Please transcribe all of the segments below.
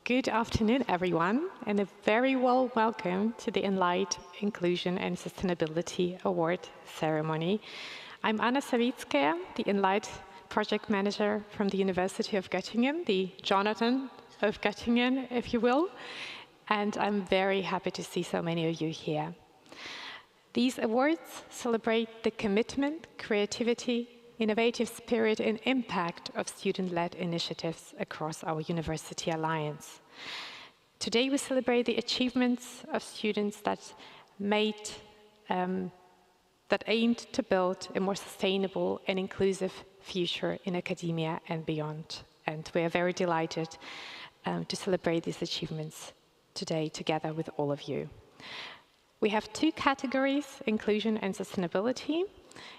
Good afternoon, everyone, and a very warm welcome to the ENLIGHT Inclusion and Sustainability Award ceremony. I'm Anna Savitskaya, the ENLIGHT project manager from the University of Göttingen, the Jonathan of Göttingen, if you will, and I'm very happy to see so many of you here. These awards celebrate the commitment, creativity, innovative spirit and impact of student-led initiatives across our University Alliance. Today we celebrate the achievements of students that aimed to build a more sustainable and inclusive future in academia and beyond. And we are very delighted to celebrate these achievements today together with all of you. We have two categories, inclusion and sustainability.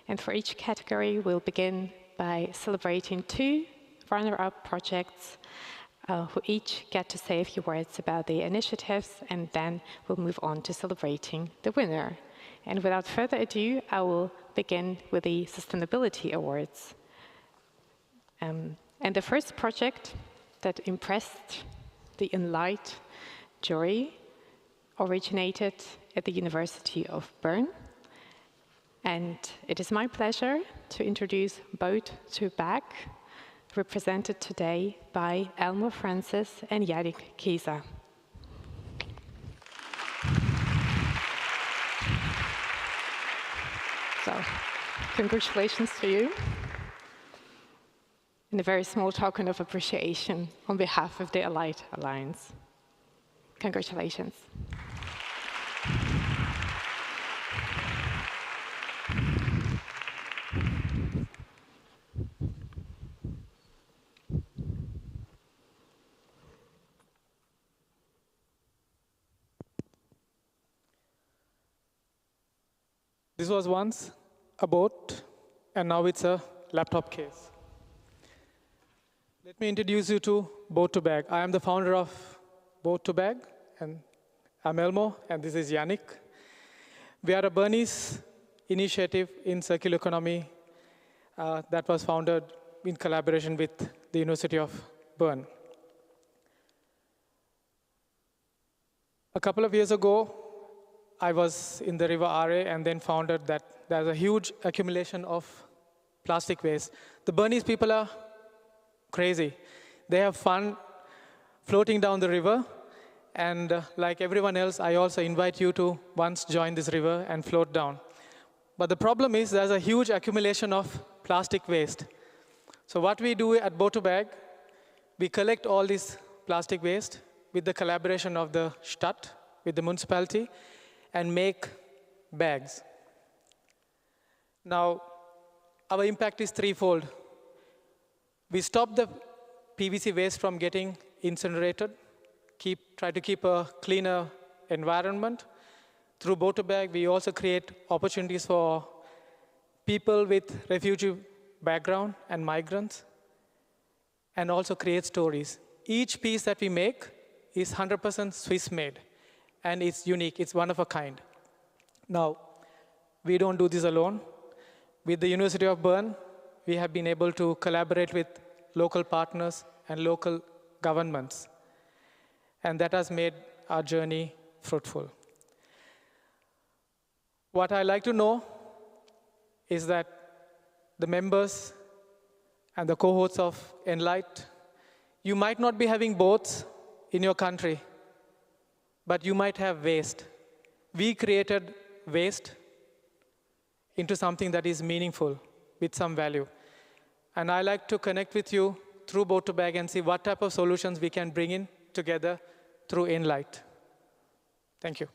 And for each category, we'll begin by celebrating two runner-up projects who each get to say a few words about the initiatives, and then we'll move on to celebrating the winner. And without further ado, I will begin with the Sustainability Awards. And the first project that impressed the ENLIGHT jury originated at the University of Bern. And it is my pleasure to introduce 𝗘𝗡𝗟𝗏, represented today by Elmo Francis and 𝗪𝗂𝗀𝗍𝗏. So, congratulations to you. And a very small token of appreciation on behalf of the ENLIGHT Alliance. Congratulations. This was once a boat, and now it's a laptop case. Let me introduce you to 𝗘𝗡𝗟𝗏. I am the founder of 𝗘𝗡𝗟𝗏, and I'm Elmo, and this is Yannick. We are a Bernese initiative in circular economy that was founded in collaboration with the University of Bern. A couple of years ago, I was in the River Aare and then found out that there's a huge accumulation of plastic waste. The Bernese people are crazy. They have fun floating down the river. And like everyone else, I also invite you to once join this river and float down. But the problem is there's a huge accumulation of plastic waste. So what we do at 𝗘𝗡𝗟𝗏, we collect all this plastic waste with the collaboration of the Stadt, with the municipality, and make bags. Now, our impact is threefold. We stop the PVC waste from getting incinerated, try to keep a cleaner environment. Through 𝗘𝗡𝗟𝗏, we also create opportunities for people with refugee background and migrants, and also create stories. Each piece that we make is 100% Swiss-made. And it's unique, it's one of a kind. Now, we don't do this alone. With the University of Bern, we have been able to collaborate with local partners and local governments. And that has made our journey fruitful. What I like to know is that the members and the cohorts of ENLIGHT, you might not be having boats in your country, but you might have waste. We created waste into something that is meaningful with some value. And I like to connect with you through 𝗘𝗡𝗟𝗏 and see what type of solutions we can bring in together through ENLIGHT. Thank you.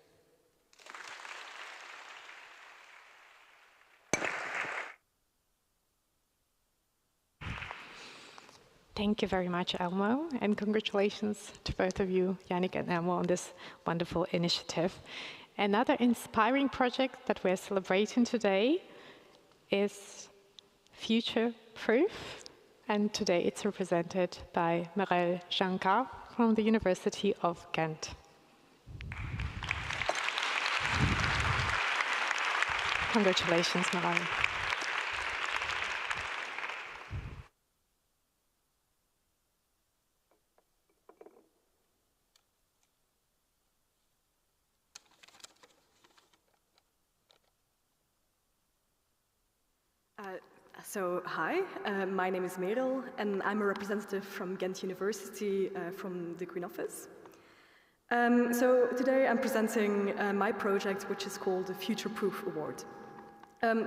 Thank you very much, Elmo, and congratulations to both of you, Yannick and Elmo, on this wonderful initiative. Another inspiring project that we're celebrating today is 𝗪𝗓𝗏, and today it's represented by 𝗪𝗓𝗀𝗏 from the University of Ghent. Congratulations, 𝗪𝗓𝗀𝗏. Hi, my name is Merel, and I'm a representative from Ghent University from the Green Office. So today I'm presenting my project, which is called the Future Proof Award.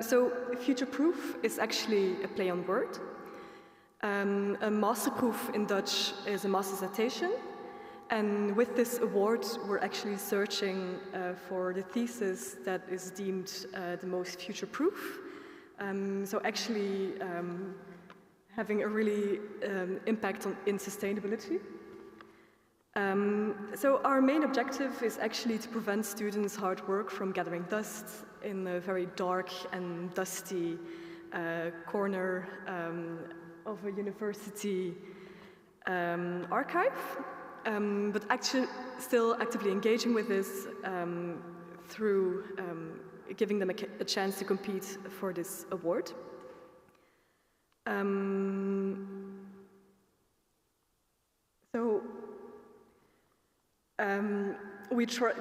So Future Proof is actually a play on word. A masterproof in Dutch is a master's citation, and with this award we're actually searching for the thesis that is deemed the most future-proof. So actually having a really impact in sustainability. So our main objective is actually to prevent students' hard work from gathering dust in a very dark and dusty corner of a university archive, but actually still actively engaging with this through giving them a chance to compete for this award.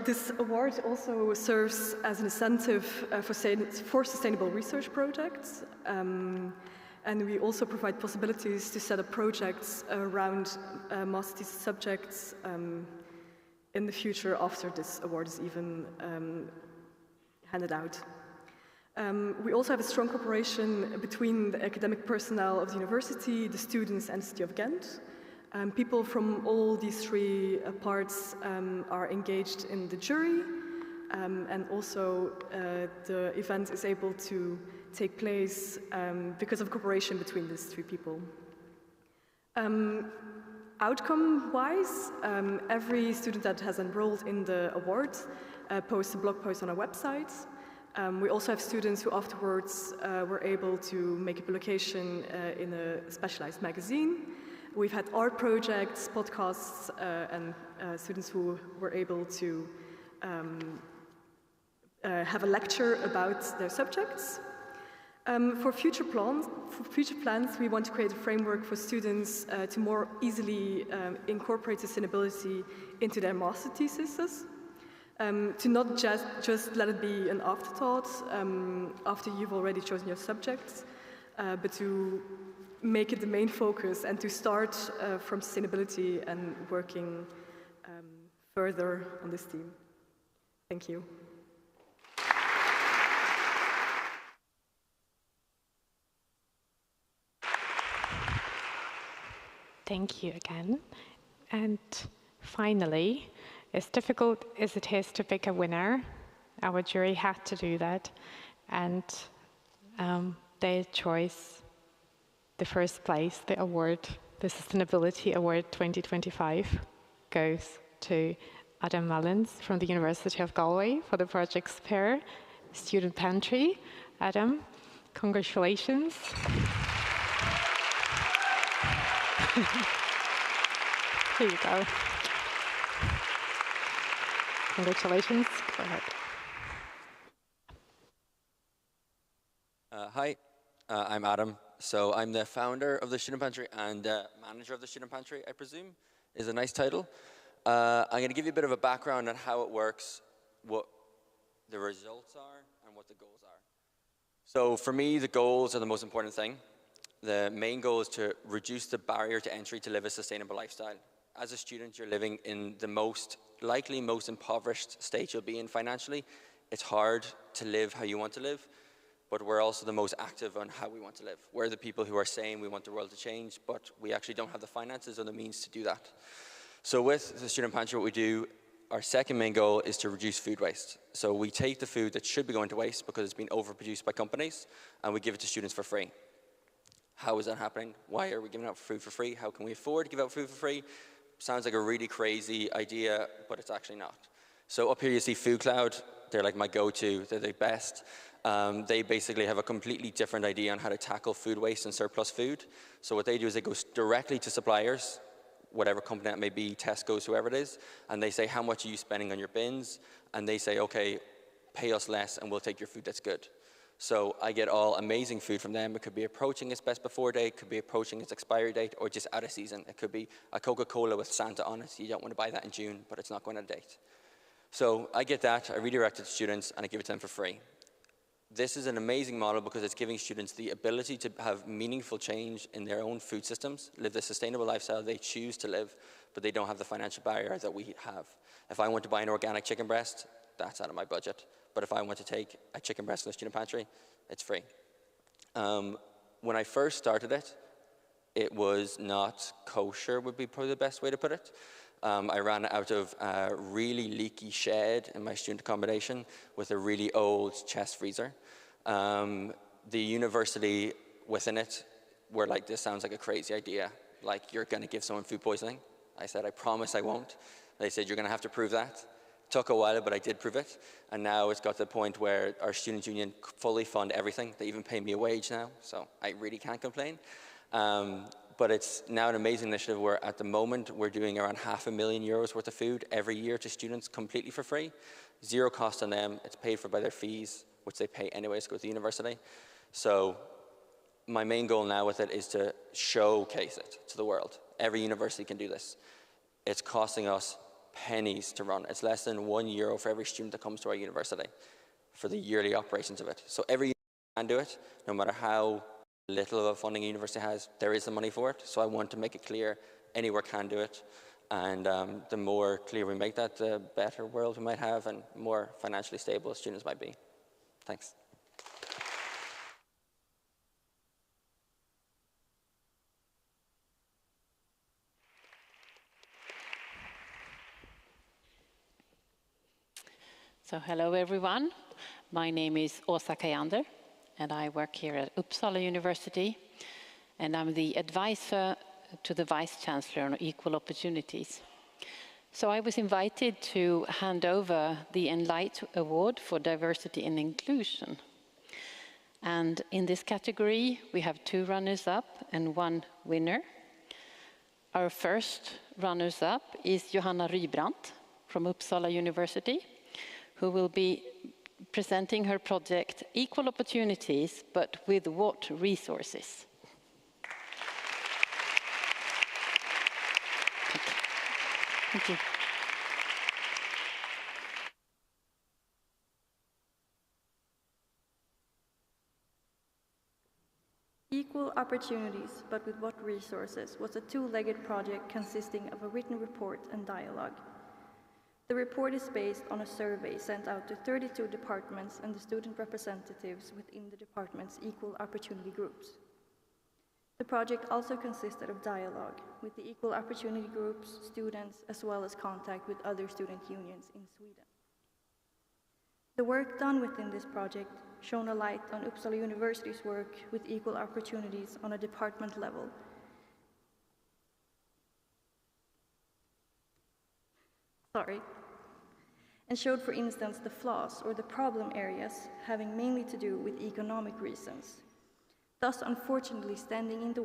This award also serves as an incentive for sustainable research projects, and we also provide possibilities to set up projects around master thesis subjects in the future after this award is even handed out. We also have a strong cooperation between the academic personnel of the university, the students, and the City of Ghent. People from all these three parts are engaged in the jury, and also the event is able to take place because of cooperation between these three people. Outcome-wise, every student that has enrolled in the award posts a blog post on our website. We also have students who afterwards were able to make a publication in a specialized magazine. We've had art projects, podcasts, and students who were able to have a lecture about their subjects. For future plans, we want to create a framework for students to more easily incorporate sustainability into their master theses, to not just let it be an afterthought after you've already chosen your subjects, but to make it the main focus and to start from sustainability and working further on this theme. Thank you. Thank you again. And finally, as difficult as it is to pick a winner, our jury had to do that. And their choice, the first place, the award, the Sustainability Award 2025, goes to Adam Mullins from the University of Galway for the project SPÉIR, student Pantry. Adam, congratulations. Here you go. Congratulations. Go ahead. Hi, I'm Adam. So I'm the founder of the Student Pantry and manager of the Student Pantry, I presume, is a nice title. I'm going to give you a bit of a background on how it works, what the results are, and what the goals are. So for me, the goals are the most important thing. The main goal is to reduce the barrier to entry to live a sustainable lifestyle. As a student, you're living in the most impoverished state you'll be in financially. It's hard to live how you want to live, but we're also the most active on how we want to live. We're the people who are saying we want the world to change, but we actually don't have the finances or the means to do that. So with the Student Pantry, what we do, our second main goal is to reduce food waste. So we take the food that should be going to waste because it's been overproduced by companies, and we give it to students for free. How is that happening? Why are we giving out food for free? How can we afford to give out food for free? Sounds like a really crazy idea, but it's actually not. So up here you see Food Cloud. They're like my go-to. They're the best. They basically have a completely different idea on how to tackle food waste and surplus food. So what they do is they go directly to suppliers, whatever company that may be, Tesco's, whoever it is, and they say, how much are you spending on your bins? And they say, okay, pay us less and we'll take your food that's good. So I get all amazing food from them. It could be approaching its best before date, could be approaching its expiry date, or just out of season. It could be a Coca-Cola with Santa on it. You don't want to buy that in June, but it's not going out of date. So I get that, I redirect it to students, and I give it to them for free. this is an amazing model because it's giving students the ability to have meaningful change in their own food systems, live the sustainable lifestyle they choose to live, but they don't have the financial barrier that we have. If I want to buy an organic chicken breast, that's out of my budget. But if I want to take a chicken breast from the student pantry, it's free. When I first started it, it was not kosher, would be probably the best way to put it. I ran out of a really leaky shed in my student accommodation with a really old chest freezer. The university within it were like, this sounds like a crazy idea. Like, you're gonna give someone food poisoning. I said, I promise I won't. They said, you're gonna have to prove that. Took a while, but I did prove it. And now it's got to the point where our student union fully fund everything. They even pay me a wage now, so I really can't complain. But it's now an amazing initiative where at the moment we're doing around €500,000 worth of food every year to students completely for free. Zero cost on them, it's paid for by their fees, which they pay anyways to go to the university. So my main goal now with it is to showcase it to the world. Every university can do this. It's costing us pennies to run. It's less than €1 for every student that comes to our university for the yearly operations of it. So every university can do it, no matter how little of a funding a university has, there is the money for it. So I want to make it clear anywhere can do it. And the more clear we make that, the better world we might have and more financially stable students might be. Thanks. So hello everyone, my name is 𝗘𝗡𝗟𝗏 and I work here at Uppsala University and I'm the advisor to the Vice Chancellor on Equal Opportunities. So I was invited to hand over the ENLIGHT Award for Diversity and Inclusion. And in this category we have 2 runners-up and 1 winner. Our first runners-up is Johanna Rybrandt from Uppsala University, who will be presenting her project, Equal Opportunities, but with what resources? Thank you. Equal Opportunities, but with what resources, was a 2-legged project consisting of a written report and dialogue. The report is based on a survey sent out to 32 departments and the student representatives within the department's equal opportunity groups. The project also consisted of dialogue with the equal opportunity groups, students, as well as contact with other student unions in Sweden. The work done within this project shone a light on Uppsala University's work with equal opportunities on a department level. And showed, for instance, the flaws or the problem areas having mainly to do with economic reasons, thus unfortunately standing in the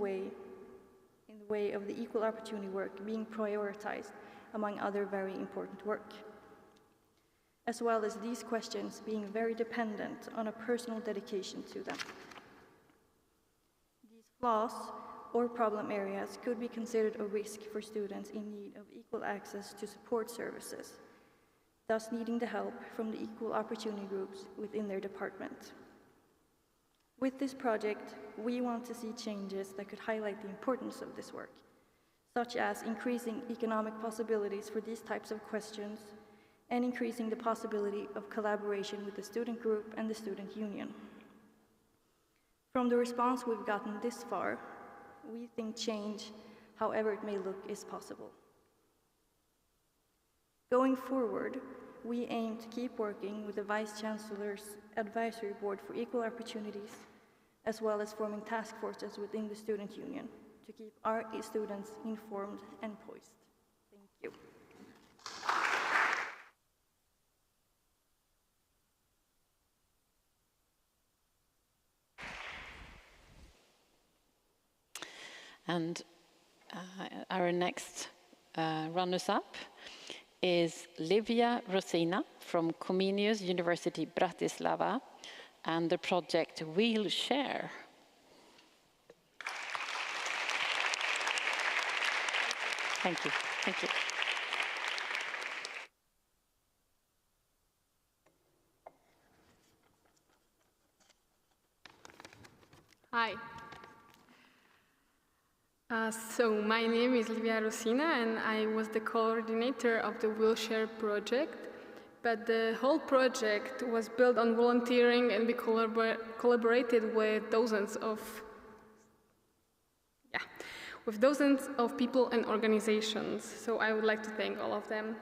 way of the equal opportunity work being prioritized among other very important work, as well as these questions being very dependent on a personal dedication to them. These flaws or problem areas could be considered a risk for students in need of equal access to support services, thus needing the help from the equal opportunity groups within their department. With this project, we want to see changes that could highlight the importance of this work, such as increasing economic possibilities for these types of questions and increasing the possibility of collaboration with the student group and the student union. From the response we've gotten this far, we think change, however it may look, is possible. Going forward, we aim to keep working with the Vice Chancellor's Advisory Board for Equal Opportunities, as well as forming task forces within the student union to keep our students informed and poised. Thank you. And our next runners-up is Livia Rosina from Comenius University Bratislava and the project We'll Share. Thank you. Thank you. So my name is Livia Rosina, and I was the coordinator of the Wheelchair project. But the whole project was built on volunteering, and we collaborated with dozens of people and organizations. So I would like to thank all of them.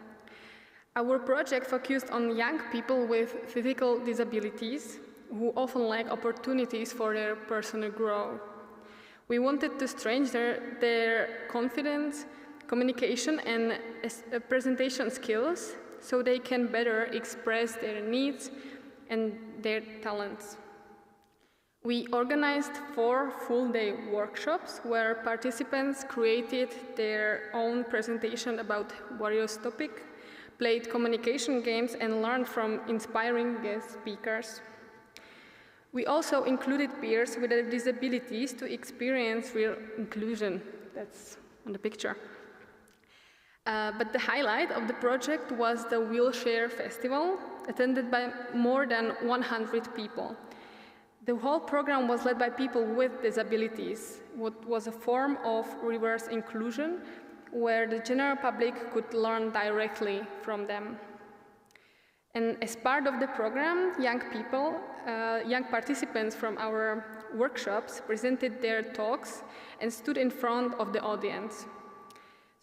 Our project focused on young people with physical disabilities who often lack opportunities for their personal growth. We wanted to strengthen their confidence, communication, and presentation skills so they can better express their needs and their talents. We organized 4 full-day workshops where participants created their own presentation about various topics, played communication games, and learned from inspiring guest speakers. We also included peers with disabilities to experience real inclusion. That's on the picture. But the highlight of the project was the Wheelchair Festival, attended by more than 100 people. The whole program was led by people with disabilities, what was a form of reverse inclusion, where the general public could learn directly from them. And as part of the program, young participants from our workshops presented their talks and stood in front of the audience.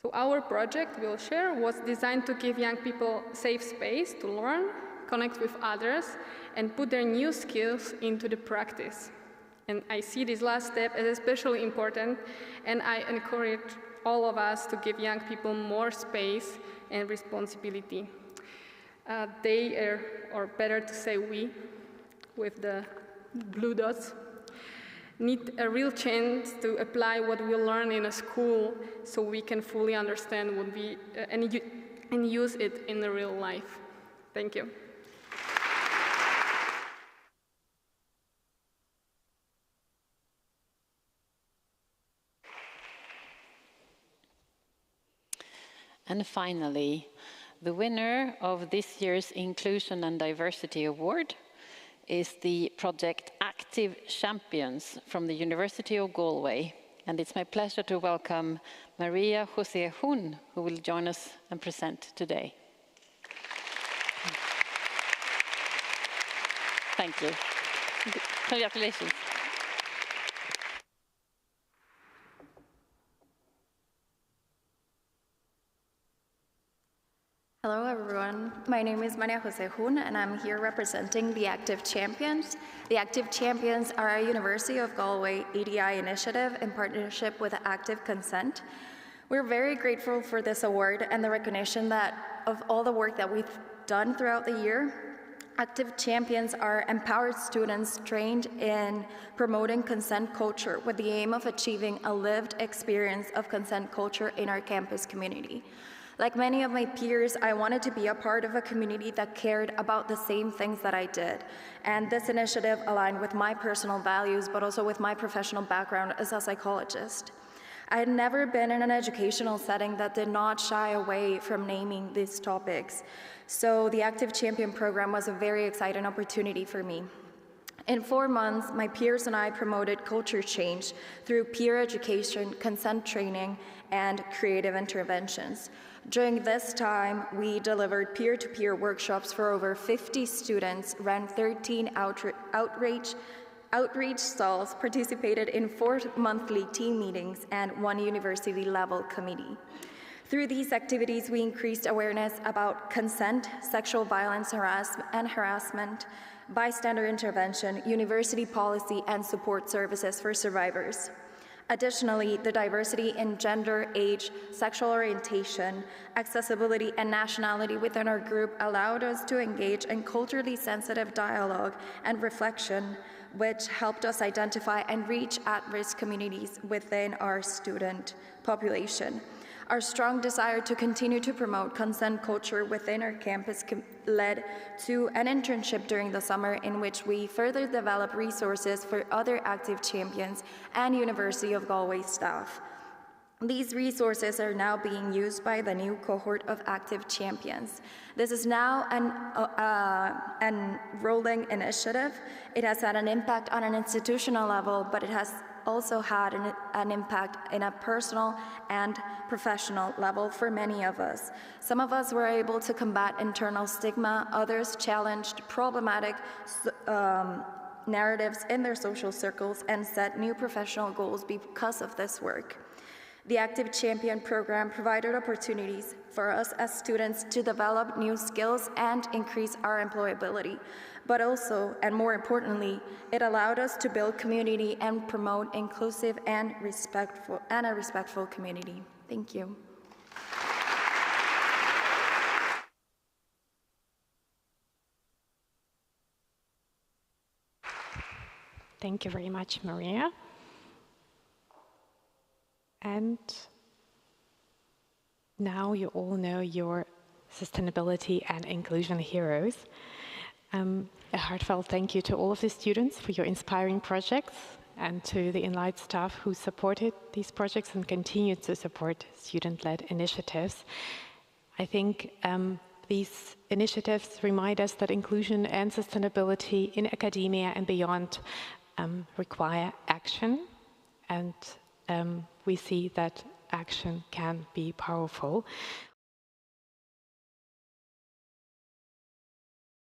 So our project, Wheelchair, was designed to give young people safe space to learn, connect with others, and put their new skills into the practice. And I see this last step as especially important, and I encourage all of us to give young people more space and responsibility. They, or better to say we, with the blue dots, need a real chance to apply what we learn in a school so we can fully understand what we, and use it in the real life. Thank you. And finally, the winner of this year's Inclusion and Diversity Award is the project Active Champions from the University of Galway. And it's my pleasure to welcome 𝗪𝗂𝗍𝗂, who will join us and present today. Thank you. Congratulations. Hello everyone, my name is 𝗪𝗂𝗍𝗂 and I'm here representing the Active Champions. The Active Champions are a University of Galway EDI initiative in partnership with Active Consent. We're very grateful for this award and the recognition that of all the work that we've done throughout the year. Active Champions are empowered students trained in promoting consent culture with the aim of achieving a lived experience of consent culture in our campus community. Like many of my peers, I wanted to be a part of a community that cared about the same things that I did. And this initiative aligned with my personal values, but also with my professional background as a psychologist. I had never been in an educational setting that did not shy away from naming these topics. So the Active Champion program was a very exciting opportunity for me. In 4 months, my peers and I promoted culture change through peer education, consent training, and creative interventions. During this time, we delivered peer-to-peer workshops for over 50 students, ran 13 outreach stalls, participated in 4 monthly team meetings, and 1 university-level committee. Through these activities, we increased awareness about consent, sexual violence and harassment, bystander intervention, university policy, and support services for survivors. Additionally, the diversity in gender, age, sexual orientation, accessibility, and nationality within our group allowed us to engage in culturally sensitive dialogue and reflection, which helped us identify and reach at-risk communities within our student population. Our strong desire to continue to promote consent culture within our campus led to an internship during the summer in which we further developed resources for other Active Champions and University of Galway staff. These resources are now being used by the new cohort of Active Champions. This is now an rolling initiative. It has had an impact on an institutional level, but it has also had an impact in a personal and professional level for many of us. Some of us were able to combat internal stigma, others challenged problematic narratives in their social circles and set new professional goals because of this work. The Active Champion program provided opportunities for us as students to develop new skills and increase our employability, but also, and more importantly, it allowed us to build community and promote inclusive and a respectful community. Thank you. Thank you very much, Maria. And now you all know your sustainability and inclusion heroes. A heartfelt thank you to all of the students for your inspiring projects and to the ENLIGHT staff who supported these projects and continue to support student-led initiatives. I think these initiatives remind us that inclusion and sustainability in academia and beyond require action, and we see that action can be powerful.